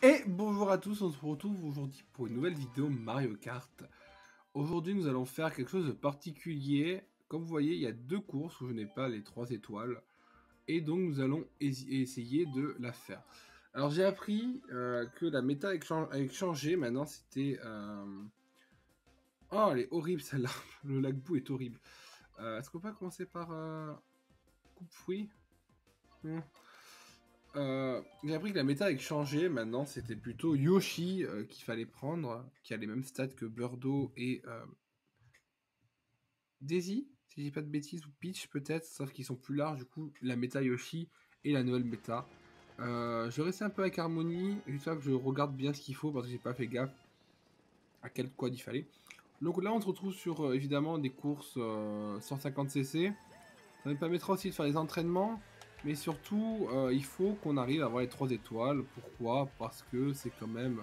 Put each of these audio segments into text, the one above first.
Et bonjour à tous, on se retrouve aujourd'hui pour une nouvelle vidéo Mario Kart. Aujourd'hui nous allons faire quelque chose de particulier. Comme vous voyez, il y a deux courses où je n'ai pas les 3 étoiles. Et donc nous allons essayer de la faire. Alors j'ai appris que la méta a changé. Maintenant c'était... Oh elle est horrible celle-là. Le lac Boo est horrible. Est-ce qu'on peut pas commencer par coupe fruit? J'ai appris que la méta a changé, maintenant c'était plutôt Yoshi qu'il fallait prendre, qui a les mêmes stats que Birdo et Daisy, si je dis pas de bêtises, ou Peach peut-être, sauf qu'ils sont plus larges, du coup la méta Yoshi et la nouvelle méta. Je vais rester un peu avec Harmony, jusqu'à que je regarde bien ce qu'il faut, parce que j'ai pas fait gaffe à quel quad il fallait. Donc là on se retrouve sur évidemment des courses 150cc. Ça me permettra aussi de faire des entraînements. Mais surtout, il faut qu'on arrive à avoir les 3 étoiles. Pourquoi? Parce que c'est quand même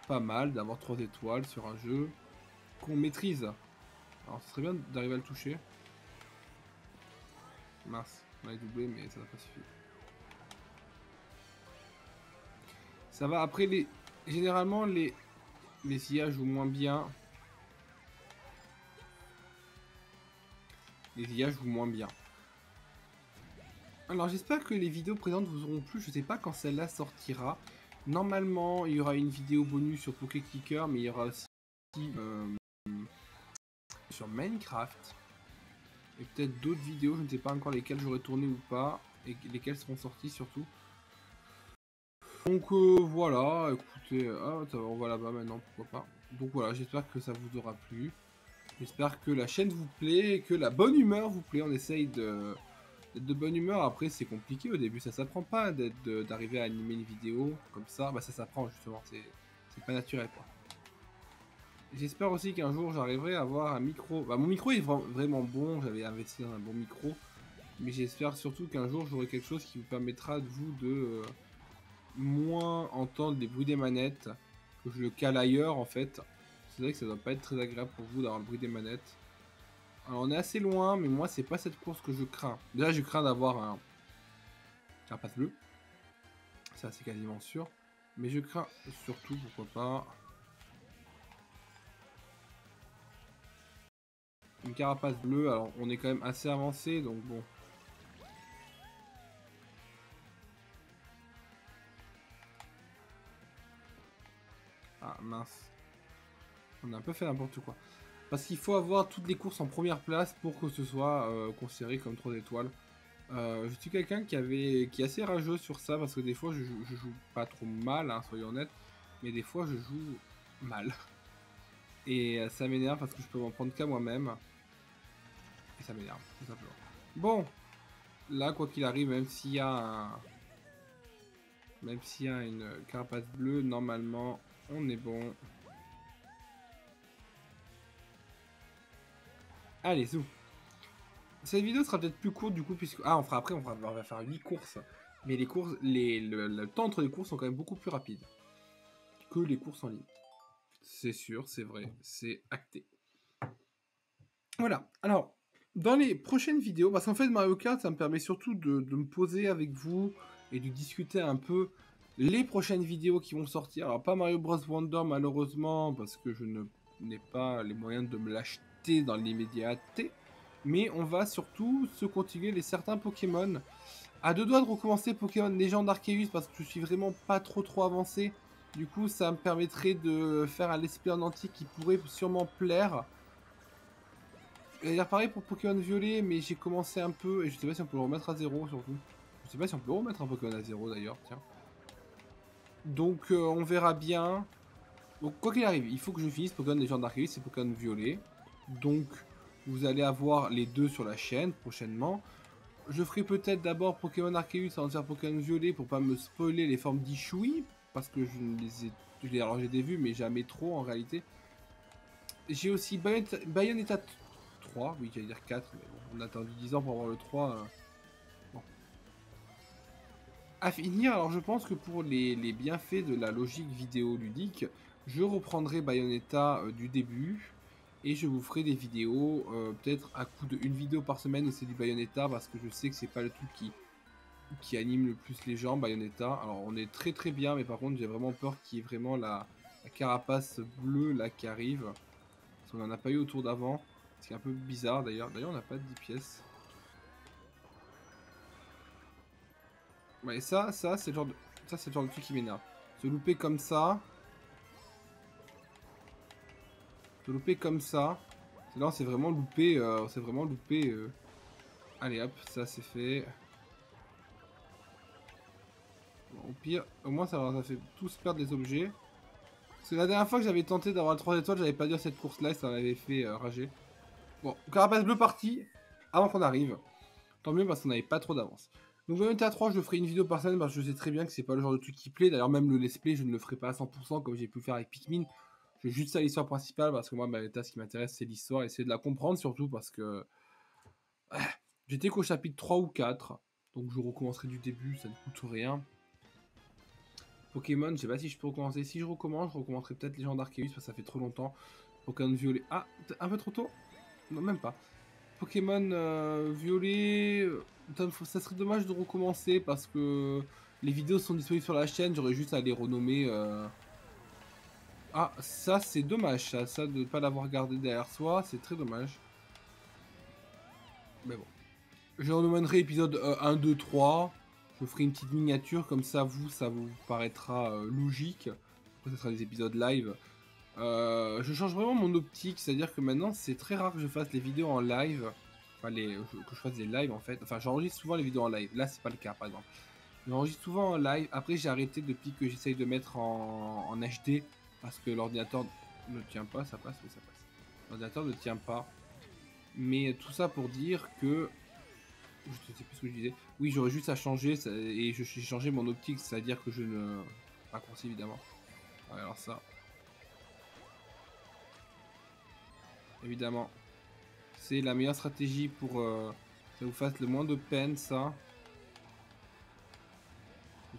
pas mal d'avoir 3 étoiles sur un jeu qu'on maîtrise. Alors, ce serait bien d'arriver à le toucher. Mince, on a doublé, mais ça n'a pas suffi. Ça va, après, généralement, les IA jouent moins bien. Les IA jouent moins bien. Alors, j'espère que les vidéos présentes vous auront plu. Je sais pas quand celle-là sortira. Normalement, il y aura une vidéo bonus sur Poké Clicker, mais il y aura aussi sur Minecraft et peut-être d'autres vidéos, je ne sais pas encore lesquelles j'aurai tourné ou pas et lesquelles seront sorties surtout. Donc voilà, écoutez, on va là-bas maintenant, pourquoi pas. Donc voilà, j'espère que ça vous aura plu. J'espère que la chaîne vous plaît et que la bonne humeur vous plaît. On essaye d'être de bonne humeur. Après, c'est compliqué au début, ça s'apprend pas d'arriver à animer une vidéo comme ça. Bah ça s'apprend justement, c'est pas naturel quoi. J'espère aussi qu'un jour j'arriverai à avoir un micro. Bah, mon micro est vraiment bon, j'avais investi dans un bon micro. Mais j'espère surtout qu'un jour j'aurai quelque chose qui vous permettra de vous de moins entendre les bruits des manettes. Que je le cale ailleurs en fait. C'est vrai que ça doit pas être très agréable pour vous d'avoir le bruit des manettes. Alors on est assez loin, mais moi c'est pas cette course que je crains. Déjà je crains d'avoir un passe bleu. Ça c'est quasiment sûr. Mais je crains surtout, pourquoi pas, une carapace bleue. Alors on est quand même assez avancé, donc bon. Ah mince. On a un peu fait n'importe quoi. Parce qu'il faut avoir toutes les courses en première place pour que ce soit considéré comme 3 étoiles. Je suis quelqu'un qui est assez rageux sur ça parce que des fois je joue pas trop mal, hein, soyons honnêtes, mais des fois je joue mal. Et ça m'énerve parce que je peux m'en prendre qu'à moi-même. Et ça m'énerve, tout simplement. Bon, là quoi qu'il arrive, même s'il y a une carapace bleue, normalement on est bon. Allez, zou. Cette vidéo sera peut-être plus courte du coup puisque... Ah, on va faire 8 courses. Mais les courses, le temps entre les courses sont quand même beaucoup plus rapides que les courses en ligne. C'est sûr, c'est vrai, c'est acté. Voilà, alors, dans les prochaines vidéos, parce qu'en fait Mario Kart, ça me permet surtout de me poser avec vous et de discuter un peu les prochaines vidéos qui vont sortir. Alors pas Mario Bros Wonder malheureusement, parce que je n'ai pas les moyens de me l'acheter dans l'immédiateté. Mais on va surtout se continuer les certains Pokémon. À deux doigts de recommencer Pokémon Légende Arceus parce que je suis vraiment pas trop avancé. Du coup, ça me permettrait de faire un let's play en entier qui pourrait sûrement plaire. Et dire pareil pour Pokémon Violet, mais j'ai commencé un peu et je sais pas si on peut le remettre à zéro surtout. Je sais pas si on peut remettre un Pokémon à zéro d'ailleurs, tiens. Donc on verra bien. Donc quoi qu'il arrive, il faut que je finisse Pokémon Légende Arceus et Pokémon Violet. Donc vous allez avoir les deux sur la chaîne prochainement. Je ferai peut-être d'abord Pokémon Arceus avant de faire Pokémon Violet pour pas me spoiler les formes d'Ishui. Parce que alors j'ai des vues mais jamais trop en réalité. J'ai aussi Bayonetta 3, oui j'allais dire 4, mais bon, on a attendu 10 ans pour avoir le 3. Bon. À finir, alors je pense que pour les bienfaits de la logique vidéoludique, je reprendrai Bayonetta du début. Et je vous ferai des vidéos, peut-être à coup de une vidéo par semaine où c'est du Bayonetta parce que je sais que c'est pas le truc qui qui anime le plus les gens, Bayonetta. Alors on est très très bien, mais par contre j'ai vraiment peur qu'il y ait vraiment la carapace bleue là qui arrive. Parce qu'on n'en a pas eu au tour d'avant. Ce qui est un peu bizarre d'ailleurs. D'ailleurs on n'a pas de 10 pièces. Ouais, ça c'est le genre de... Ça c'est le genre de truc qui m'énerve. Se louper comme ça. Se louper comme ça. Là c'est vraiment loupé. Allez hop, ça c'est fait. Bon, au pire, au moins ça fait tous perdre les objets. Parce que la dernière fois que j'avais tenté d'avoir le 3 étoiles, j'avais pas dû à cette course là et ça m'avait fait rager. Bon, carapace bleue partie avant qu'on arrive. Tant mieux parce qu'on n'avait pas trop d'avance. Donc Bayonetta 3, je ferai une vidéo par semaine parce que je sais très bien que c'est pas le genre de truc qui plaît. D'ailleurs, même le let's play, je ne le ferai pas à 100% comme j'ai pu le faire avec Pikmin. Je fais juste ça l'histoire principale parce que moi, Bayonetta, ce qui m'intéresse, c'est l'histoire. Essayer de la comprendre surtout parce que j'étais qu'au chapitre 3 ou 4. Donc je recommencerai du début, ça ne coûte rien. Pokémon, je sais pas si je peux recommencer. Si je recommence, je recommencerai peut-être Légende Arceus parce que ça fait trop longtemps. Pokémon Violet. Ah, un peu trop tôt? Non, même pas. Pokémon Violet. Ça serait dommage de recommencer parce que les vidéos sont disponibles sur la chaîne. J'aurais juste à les renommer. Ah, ça c'est dommage. Ça de ne pas l'avoir gardé derrière soi, c'est très dommage. Mais bon. Je renommerai épisode 1, 2, 3. Je ferai une petite miniature, comme ça vous paraîtra logique. Après, ce sera des épisodes live. Je change vraiment mon optique, c'est-à-dire que maintenant, c'est très rare que je fasse les vidéos en live. Enfin, que je fasse des lives en fait. Enfin, j'enregistre souvent les vidéos en live. Là, c'est pas le cas, par exemple. J'enregistre souvent en live. Après, j'ai arrêté depuis que j'essaye de mettre en HD. Parce que l'ordinateur ne tient pas. Ça passe, oui, ça passe. L'ordinateur ne tient pas. Mais tout ça pour dire que je ne sais plus ce que je disais. Oui, j'aurais juste à changer et j'ai changé mon optique, c'est-à-dire que je ne... Raccourci évidemment. Ouais, alors ça. Évidemment. C'est la meilleure stratégie pour que ça vous fasse le moins de peine, ça.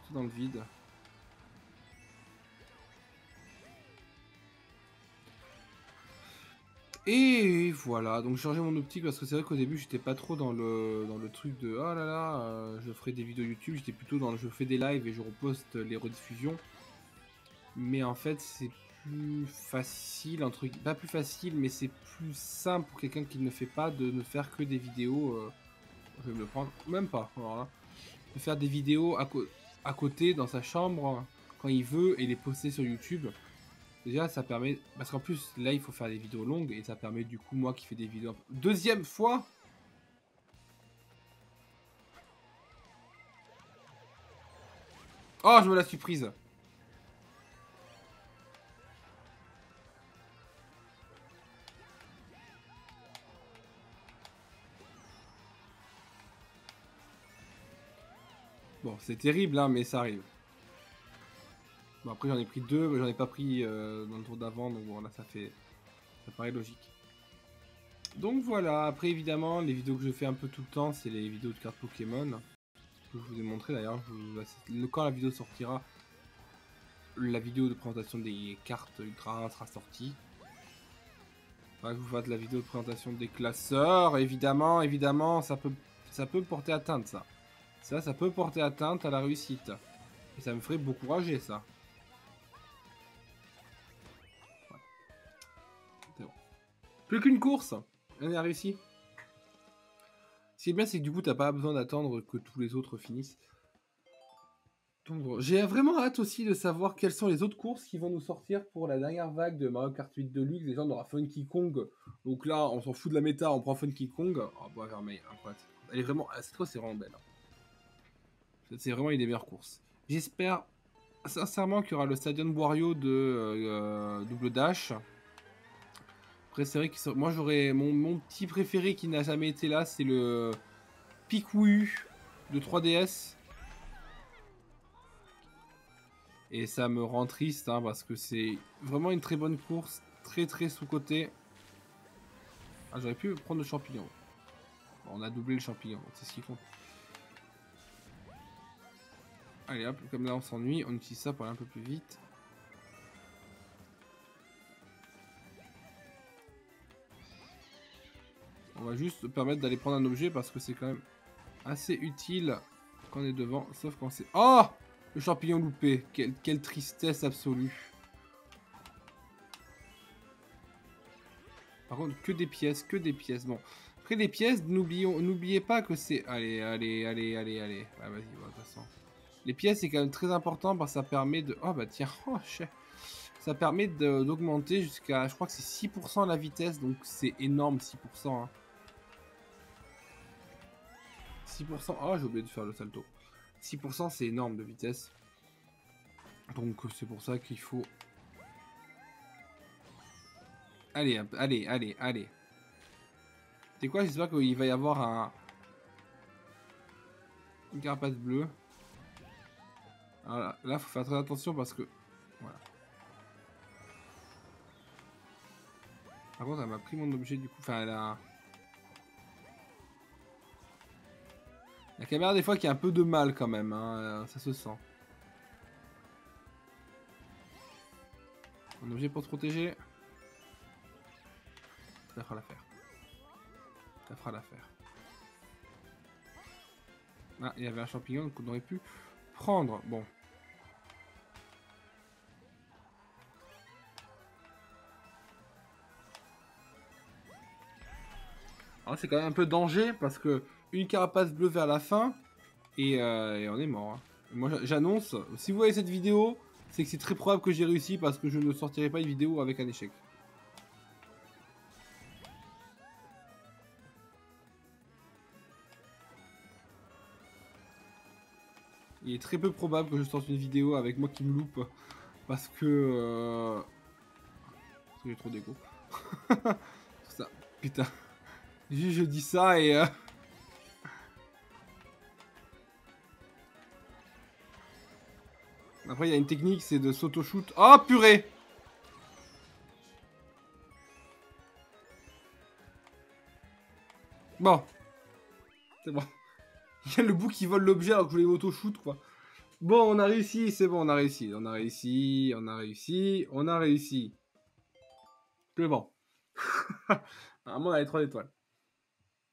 Tout dans le vide. Et voilà, donc j'ai changé mon optique parce que c'est vrai qu'au début j'étais pas trop dans le truc de oh là là, je ferai des vidéos YouTube, j'étais plutôt dans le je fais des lives et je reposte les rediffusions. Mais en fait c'est plus facile, entre pas plus facile, mais c'est plus simple pour quelqu'un qui ne fait pas de ne faire que des vidéos. Je vais me le prendre, même pas, alors là, de faire des vidéos à côté dans sa chambre quand il veut et les poster sur YouTube. Déjà, ça permet... Parce qu'en plus, là, il faut faire des vidéos longues. Et ça permet, du coup, moi qui fais des vidéos... Deuxième fois. Oh, je me la suis prise. Bon, c'est terrible, hein, mais ça arrive. Bon, après, j'en ai pris deux, mais j'en ai pas pris dans le tour d'avant. Donc, bon, là, ça paraît logique. Donc, voilà. Après, évidemment, les vidéos que je fais un peu tout le temps, c'est les vidéos de cartes Pokémon. Que je vous ai montré, d'ailleurs. Quand la vidéo sortira, la vidéo de présentation des cartes Ultra 1 sera sortie. Ouais, vous faites la vidéo de présentation des classeurs, évidemment, ça peut porter atteinte, ça. Ça peut porter atteinte à la réussite. Et ça me ferait beaucoup rager, ça. Ouais. C'est bon. Plus qu'une course. On a réussi. Ce qui est bien, c'est que du coup, t'as pas besoin d'attendre que tous les autres finissent. Donc bon, j'ai vraiment hâte aussi de savoir quelles sont les autres courses qui vont nous sortir pour la dernière vague de Mario Kart 8 Deluxe. Déjà, on aura Funky Kong. Donc là, on s'en fout de la méta, on prend Funky Kong. Oh, bois vermeil, incroyable. Elle est vraiment... Cette course, c'est vraiment belle. C'est vraiment une des meilleures courses. J'espère sincèrement qu'il y aura le Stadium Wario de Double Dash. Après, c'est vrai que moi, j'aurais... Mon petit préféré qui n'a jamais été là, c'est le Pikwu de 3DS. Et ça me rend triste hein, parce que c'est vraiment une très bonne course, très sous-côté. Ah, j'aurais pu prendre le champignon. Bon, on a doublé le champignon, donc c'est ce qui compte. Allez hop, comme là on s'ennuie, on utilise ça pour aller un peu plus vite. On va juste permettre d'aller prendre un objet parce que c'est quand même assez utile Quand on est devant, sauf quand c'est... Oh! Le champignon loupé. Quelle tristesse absolue. Par contre, que des pièces, que des pièces. Bon. Après, les pièces, n'oubliez pas que c'est... Allez. Ouais, vas-y, de toute façon. Les pièces, c'est quand même très important parce que ça permet de... Oh, bah tiens. Oh, chef. Ça permet d'augmenter jusqu'à... Je crois que c'est 6% la vitesse, donc c'est énorme, 6%. Hein. 6%... Oh, j'ai oublié de faire le salto. 6%, c'est énorme de vitesse. Donc, c'est pour ça qu'il faut... Allez. C'est quoi? J'espère qu'il va y avoir un... Une carapace bleue. Alors là, faut faire très attention parce que... Voilà. Par contre, elle m'a pris mon objet du coup. Enfin, elle a... La caméra, des fois, qui a un peu de mal quand même. Hein. Ça se sent. Un objet pour te protéger. Ça fera l'affaire. Ça fera l'affaire. Ah, il y avait un champignon qu'on aurait pu prendre. Bon. Alors c'est quand même un peu danger parce que une carapace bleue vers la fin et on est mort. Hein. Moi j'annonce, si vous voyez cette vidéo, c'est que c'est très probable que j'ai réussi parce que je ne sortirai pas une vidéo avec un échec. Il est très peu probable que je sorte une vidéo avec moi qui me loupe parce que j'ai trop d'égo. Ça, putain. Je dis ça et après il y a une technique, c'est de s'auto-shoot. Oh purée! Bon. C'est bon. Il y a le bout qui vole l'objet alors que je voulais auto-shoot quoi. Bon, on a réussi, c'est bon, on a réussi. On a réussi. C'est bon. Vraiment, on a les 3 étoiles.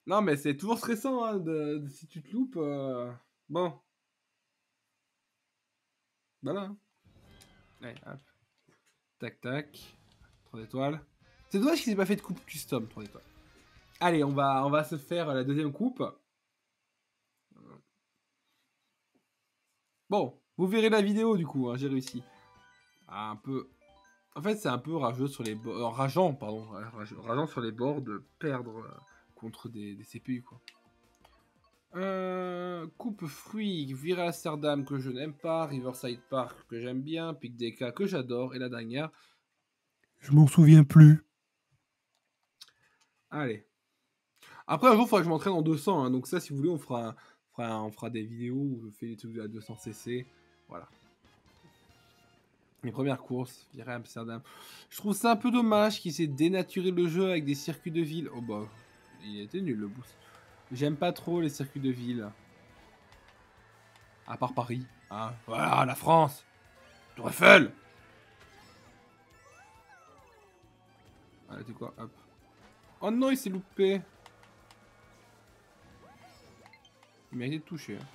Non, mais c'est toujours stressant, hein, si tu te loupes. Bon. Voilà. Hein. Allez, hop. Tac, tac. 3 étoiles. C'est dommage qu'il n'ait pas fait de coupe custom, 3 étoiles. Allez, on va se faire la deuxième coupe. Bon, vous verrez la vidéo du coup, hein, j'ai réussi. Ah, un peu... En fait, c'est un peu rageux sur les bords... rageant, pardon. Rageant sur les bords de perdre contre des CPU, quoi. Coupe fruits, Vira Amsterdam que je n'aime pas, Riverside Park que j'aime bien, Pic Deca que j'adore, et la dernière... Je m'en souviens plus. Allez. Après, un jour, il faudra que je m'entraîne en 200, hein, donc ça, si vous voulez, on fera des vidéos où je fais des trucs à 200 cc. Voilà. Mes premières courses, Vira Amsterdam. Je trouve ça un peu dommage qu'il s'est dénaturé le jeu avec des circuits de ville. Oh bah, il était nul le boost. J'aime pas trop les circuits de ville. À part Paris. Hein. Voilà, la France. Tour Eiffel. Allez, tu quoi? Hop. Oh non, il s'est loupé. Il méritait de toucher. Hein.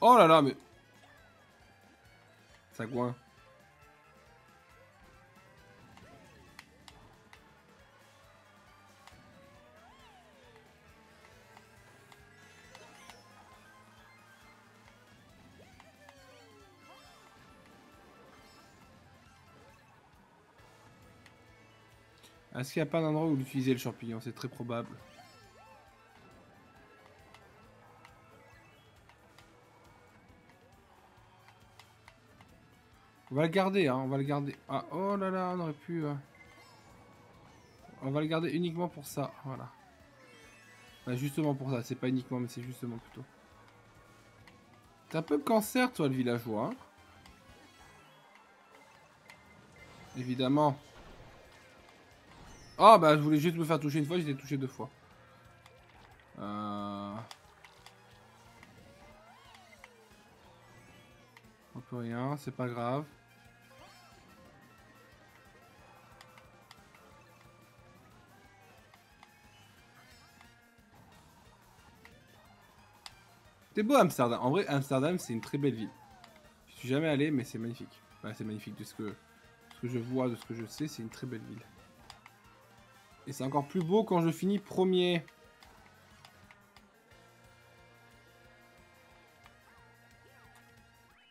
Oh là là, mais... Ça coin. Est-ce qu'il n'y a pas un endroit où utiliser le champignon? C'est très probable. On va le garder, hein, on va le garder. Ah, oh là là, on aurait pu... On va le garder uniquement pour ça, voilà. Enfin, justement pour ça, c'est pas uniquement, mais c'est justement plutôt. T'es un peu cancer, toi, le villageois. Hein, évidemment. Ah, bah, je voulais juste me faire toucher une fois, j'étais touché 2 fois. On peut rien, c'est pas grave. C'est beau Amsterdam. En vrai, Amsterdam, c'est une très belle ville. Je suis jamais allé, mais c'est magnifique. Enfin, c'est magnifique de ce que je vois, de ce que je sais, c'est une très belle ville. Et c'est encore plus beau quand je finis premier.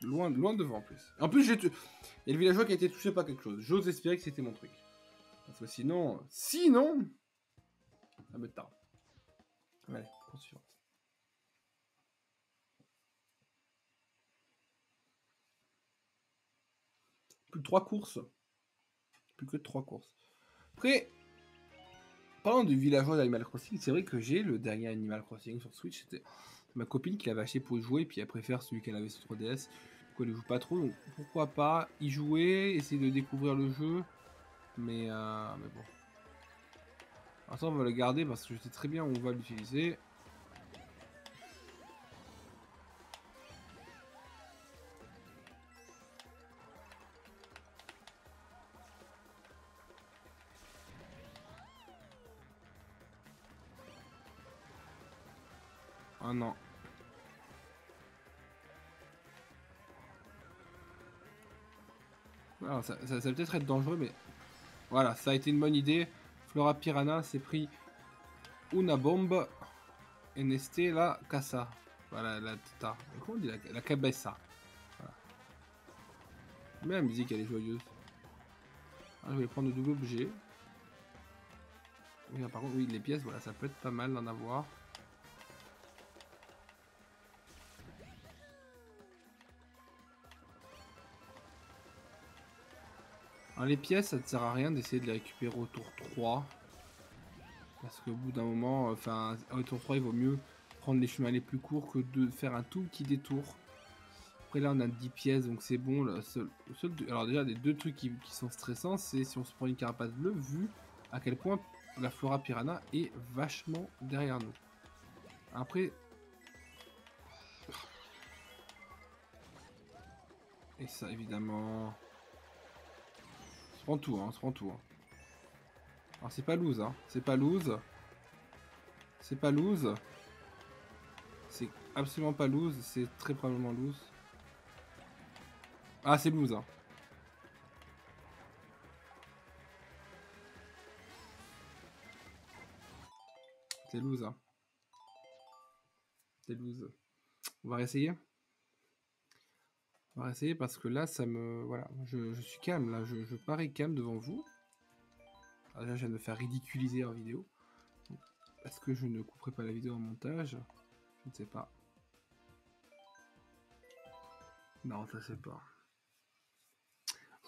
Loin devant en plus. En plus, il y a le villageois qui a été touché par quelque chose. J'ose espérer que c'était mon truc. Parce que sinon... Ça me tarde. Allez, course suivante. Plus de 3 courses. Plus que 3 courses. Après, parlant du villageois d'Animal Crossing, c'est vrai que j'ai le dernier Animal Crossing sur Switch. C'était ma copine qui l'avait acheté pour y jouer, puis elle préfère celui qu'elle avait sur 3DS. Du coup, elle ne joue pas trop, donc pourquoi pas y jouer, essayer de découvrir le jeu. Mais bon. Alors ça, on va le garder parce que je sais très bien où on va l'utiliser. Ah non. Alors, ça va peut-être être dangereux, mais voilà, ça a été une bonne idée. Flora Piranha s'est pris una bombe et nesté la casa. Voilà, la tata. Comment on dit la cabeza. Voilà. Mais la musique, elle est joyeuse. Ah, je vais prendre le double objet. Oui, par contre, oui, les pièces, voilà, ça peut être pas mal d'en avoir. Alors, les pièces, ça ne sert à rien d'essayer de les récupérer au tour 3. Parce qu'au bout d'un moment, enfin, au tour 3, il vaut mieux prendre les chemins les plus courts que de faire un tout petit détour. Après, là, on a 10 pièces, donc c'est bon. Alors, déjà, les deux trucs qui sont stressants, c'est si on se prend une carapace bleue, vu à quel point la Flora Piranha est vachement derrière nous. Après... Et ça, évidemment... On se prend tout, hein, on se prend tout. Hein. Alors, c'est pas loose, hein. C'est pas loose. C'est pas loose. C'est absolument pas loose. C'est très probablement loose. Ah, c'est loose, hein. C'est loose, hein. C'est loose. On va réessayer. On va essayer parce que là, ça me... Voilà, je suis calme, là. Je parais calme devant vous. Alors là, je viens de me faire ridiculiser en vidéo. Est-ce que je ne couperai pas la vidéo en montage? Je ne sais pas. Non, ça se fait pas.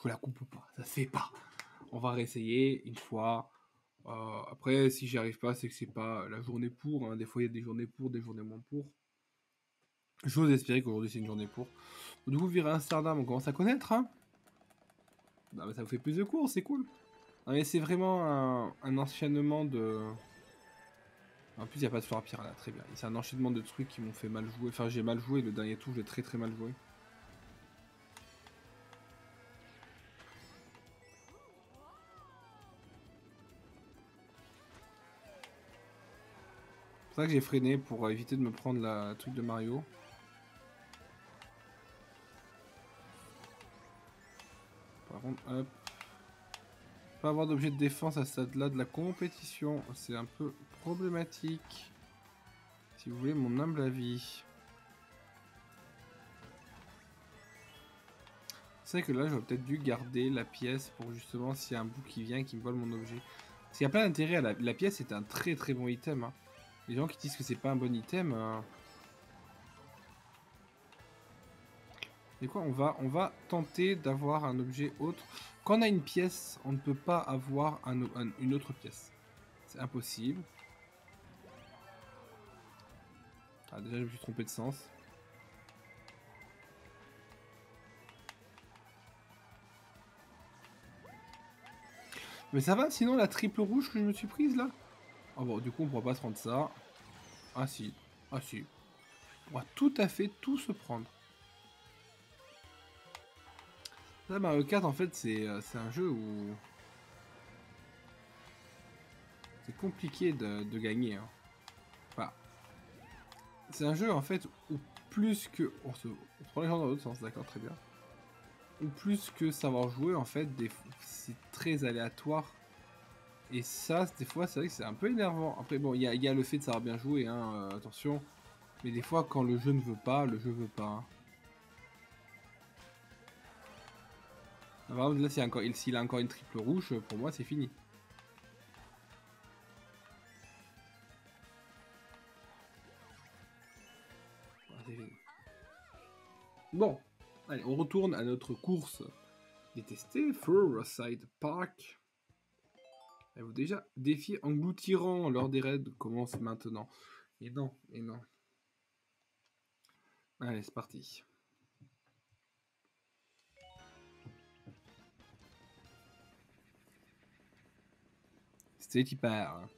Je la coupe pas, ça se fait pas. On va réessayer une fois. Après, si j'y arrive pas, c'est que c'est pas la journée pour. Hein. Des fois, il y a des journées pour, des journées moins pour. J'ose espérer qu'aujourd'hui, c'est une journée pour. Du coup, virer Amsterdam, on commence à connaître. Hein. Non, mais ça vous fait plus de cours, c'est cool. Non, mais c'est vraiment un enchaînement de... En plus, il n'y a pas de Flora Piranha, très bien. C'est un enchaînement de trucs qui m'ont fait mal jouer. Enfin, j'ai mal joué, le dernier tour, j'ai très mal joué. C'est pour ça que j'ai freiné, pour éviter de me prendre la truc de Mario. Par contre, hop. Pas avoir d'objet de défense à ce stade-là de la compétition, c'est un peu problématique. Si vous voulez mon humble avis. C'est vrai que là, j'aurais peut-être dû garder la pièce pour justement s'il y a un bout qui vient et qui me vole mon objet. Parce qu'il y a plein d'intérêt à la pièce, est un très bon item. Hein. Les gens qui disent que c'est pas un bon item... Et quoi, on va tenter d'avoir un objet autre. Quand on a une pièce, on ne peut pas avoir une autre pièce. C'est impossible. Ah, déjà, je me suis trompé de sens. Mais ça va, sinon, la triple rouge que je me suis prise, là? Ah bon, du coup, on pourra pas se prendre ça. Ah si, ah si. On pourra tout à fait tout se prendre. Là, Mario Kart, en fait, c'est un jeu où... C'est compliqué de gagner. Hein. Enfin, C'est un jeu en fait où plus que... On prend les gens dans l'autre sens, d'accord, très bien. Ou plus que savoir jouer, en fait, c'est très aléatoire. Et ça, des fois, c'est vrai que c'est un peu énervant. Après, bon, il y a le fait de savoir bien jouer, hein, attention. Mais des fois, quand le jeu ne veut pas, le jeu veut pas. Hein. Par exemple, là, s'il a encore une triple rouge, pour moi, c'est fini. Bon, allez, on retourne à notre course détestée, Fourside Park. Avez-vous déjà défi engloutirant lors des raids commence maintenant. Et non, et non. Allez, c'est parti. C'était hyper.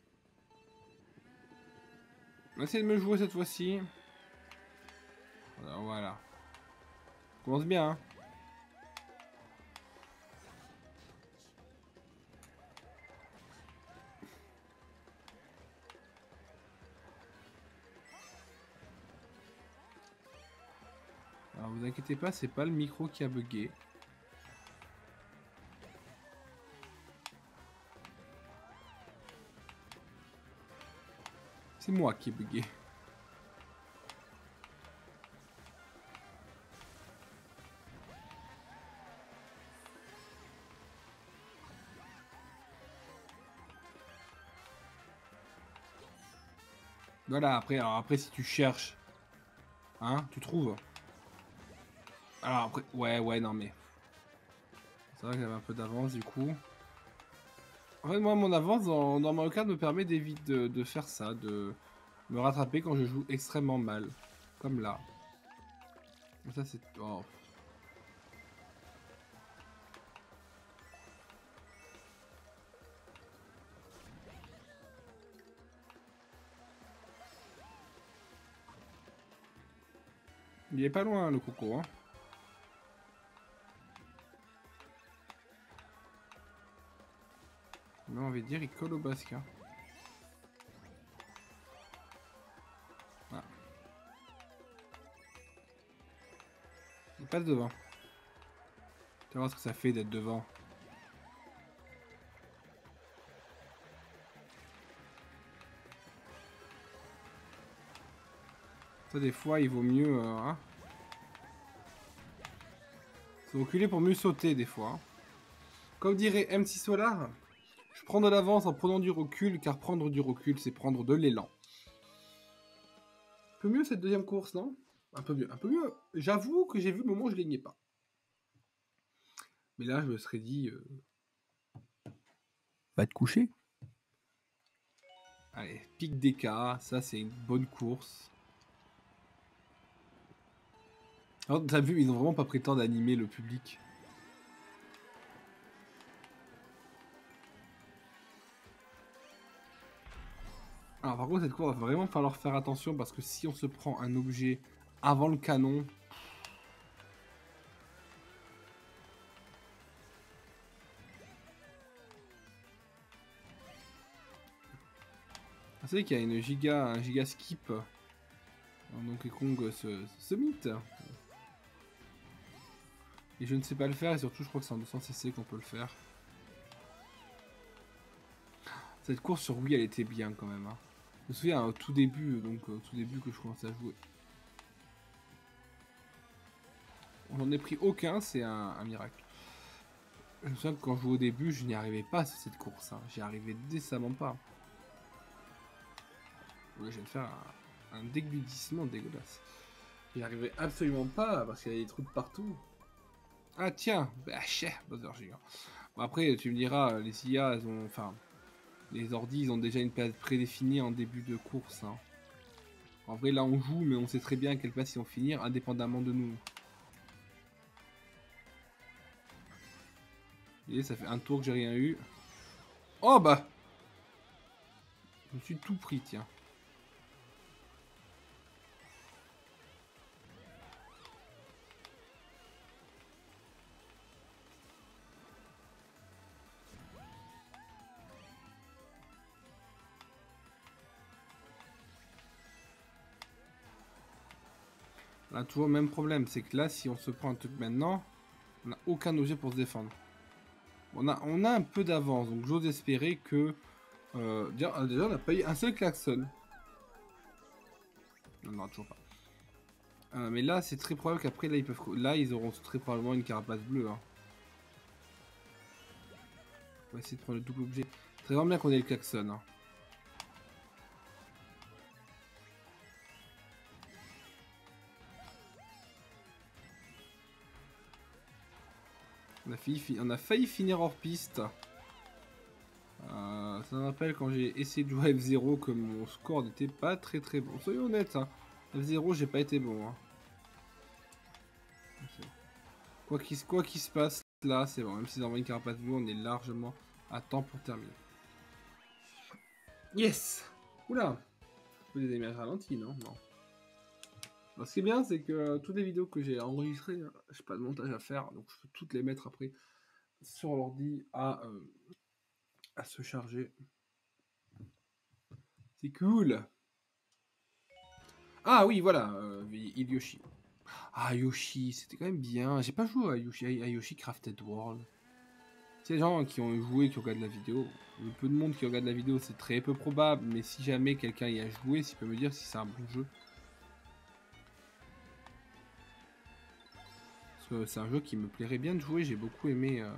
On va essayer de me jouer cette fois-ci. Alors voilà. On commence bien, hein. Alors vous inquiétez pas, c'est pas le micro qui a bugué. C'est moi qui ai bugué. Voilà, après si tu cherches, hein, tu trouves. Alors après, ouais, non mais... C'est vrai que j'avais un peu d'avance du coup. En fait, moi, mon avance dans Mario Kart me permet d'éviter de faire ça, de me rattraper quand je joue extrêmement mal. Comme là. Ça, c'est... Oh. Il est pas loin, le coco, hein. Mais on va dire, il colle au basque, hein. Ah. Il passe devant. Tu vas voir ce que ça fait d'être devant. Ça, des fois, il vaut mieux... hein, se reculer pour mieux sauter, des fois. Hein. Comme dirait MC Solar, je prends de l'avance en prenant du recul, car prendre du recul, c'est prendre de l'élan. Un peu mieux cette deuxième course, non? Un peu mieux, un peu mieux. J'avoue que j'ai vu le moment où je gagnais pas. Mais là, je me serais dit... va te coucher. Allez, pic DK, ça c'est une bonne course. Alors, t'as vu, ils ont vraiment pas pris le temps d'animer le public. Alors par contre, cette course, va vraiment falloir faire attention parce que si on se prend un objet avant le canon... Vous savez qu'il y a un giga skip dans Donkey Kong ce mythe. Et je ne sais pas le faire et surtout je crois que c'est en 200cc qu'on peut le faire. Cette course sur Wii elle était bien quand même. Hein. Je me souviens au tout début, au tout début que je commençais à jouer. J'en ai pris aucun, c'est un miracle. Je me souviens que quand je jouais au début, je n'y arrivais pas sur cette course. Hein. J'y arrivais décemment pas. Ouais, je vais me faire un déglutissement dégueulasse. J'y arrivais absolument pas parce qu'il y a des trous de partout. Ah tiens, bah chè, Bowser Junior. Bon, après, tu me diras, les IA, elles ont, enfin, les ordis, ils ont déjà une place prédéfinie en début de course. Hein. En vrai, là, on joue, mais on sait très bien à quelle place ils vont finir, indépendamment de nous. Et ça fait un tour que j'ai rien eu. Oh bah, je me suis tout pris, tiens. On a toujours le même problème, c'est que là, si on se prend un truc maintenant, on n'a aucun objet pour se défendre. On a un peu d'avance, donc j'ose espérer que... déjà, on n'a pas eu un seul klaxon. Non, toujours pas. Mais là, c'est très probable qu'après, là, ils auront très probablement une carapace bleue. Hein. On va essayer de prendre le double objet. Très vraiment bien qu'on ait le klaxon. Hein. On a failli finir hors piste. Ça me rappelle quand j'ai essayé de jouer à F0 que mon score n'était pas très bon. Soyons honnêtes, hein. F0, j'ai pas été bon. Hein. Quoi qu'il se passe là, c'est bon. Même si dans une carapace bleue, on est largement à temps pour terminer. Yes! Oula! Vous les images ralenties, non? Non. Alors, ce qui est bien, c'est que toutes les vidéos que j'ai enregistrées, j'ai pas de montage à faire, donc je peux toutes les mettre après sur l'ordi à se charger. C'est cool! Ah oui, voilà, Yoshi. Ah, Yoshi, c'était quand même bien. J'ai pas joué à Yoshi Crafted World. C'est les gens qui ont joué, qui regardent la vidéo. Le peu de monde qui regarde la vidéo, c'est très peu probable. Mais si jamais quelqu'un y a joué, s'il peut me dire si c'est un bon jeu. Parce que c'est un jeu qui me plairait bien de jouer. J'ai beaucoup aimé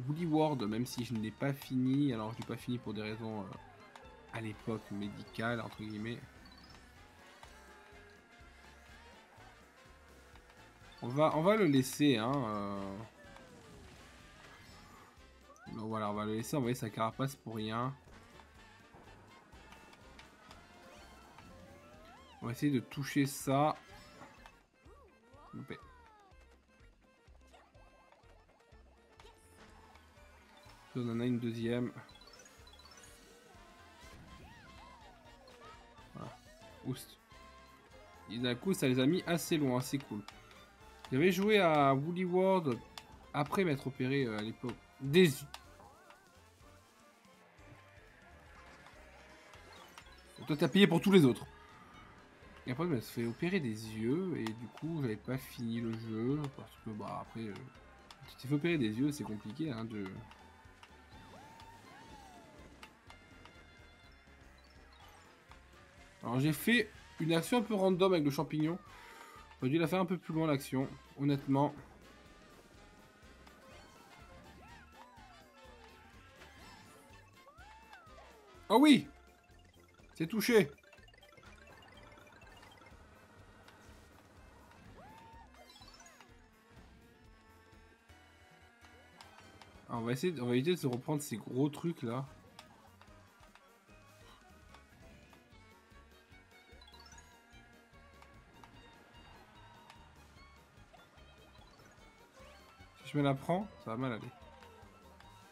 Woolly World, même si je ne l'ai pas fini. Alors, je ne l'ai pas fini pour des raisons à l'époque médicales, entre guillemets. On va le laisser, hein. Donc voilà, on va le laisser envoyer sa carapace pour rien. On va essayer de toucher ça. Loupé. On en a une deuxième. Voilà. Oust. Et d'un coup, ça les a mis assez loin, c'est cool. J'avais joué à Woolly World après m'être opéré à l'époque des yeux. Toi, t'as payé pour tous les autres. Et après, je me suis fait opérer des yeux et du coup, j'avais pas fini le jeu parce que, bah, après, tu t'es fait opérer des yeux, c'est compliqué, hein, de... Alors, j'ai fait une action un peu random avec le champignon. J'aurais dû la faire un peu plus loin, l'action, honnêtement. Oh oui! C'est touché! Alors, on va éviter de se reprendre ces gros trucs là. Si je me la prends, ça va mal aller.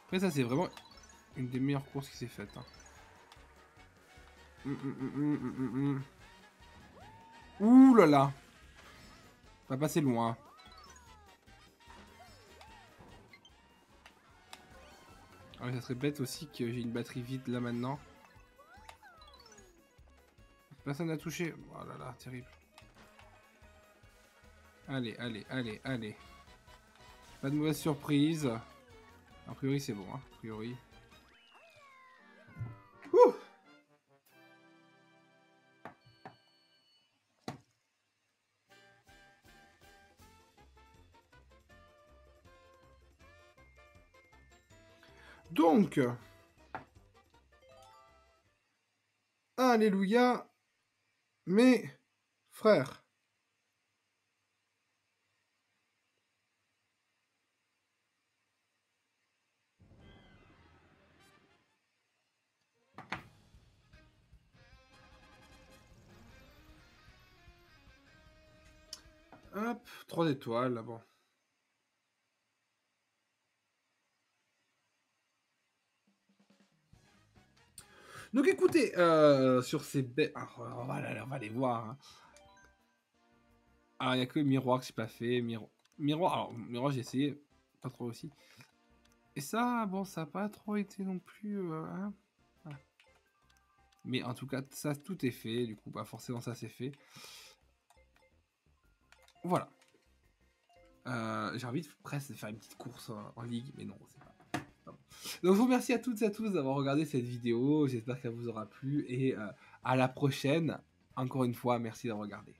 Après ça c'est vraiment une des meilleures courses qui s'est faite. Hein. Ouh là là! On va passer loin. Ah, ça serait bête aussi que j'ai une batterie vide là maintenant. Personne n'a touché. Oh là là, terrible. Allez, allez, allez, allez. Pas de mauvaise surprise. A priori c'est bon, hein. A priori. Ouh! Donc, alléluia, mes frères. Hop, 3 étoiles, là, bon. Donc écoutez, sur ces belles... Ah, on va les voir. Hein. Alors, il n'y a que Miroir que j'ai pas fait. Miroir, j'ai essayé. Pas trop aussi. Et ça, bon, ça n'a pas trop été non plus... hein. Voilà. Mais en tout cas, ça, tout est fait. Du coup, bah, forcément, ça, c'est fait. Voilà. J'ai envie de presque faire une petite course en ligue, mais non, c'est pas. Pardon. Donc je vous remercie à toutes et à tous d'avoir regardé cette vidéo. J'espère qu'elle vous aura plu et à la prochaine. Encore une fois, merci d'avoir regardé.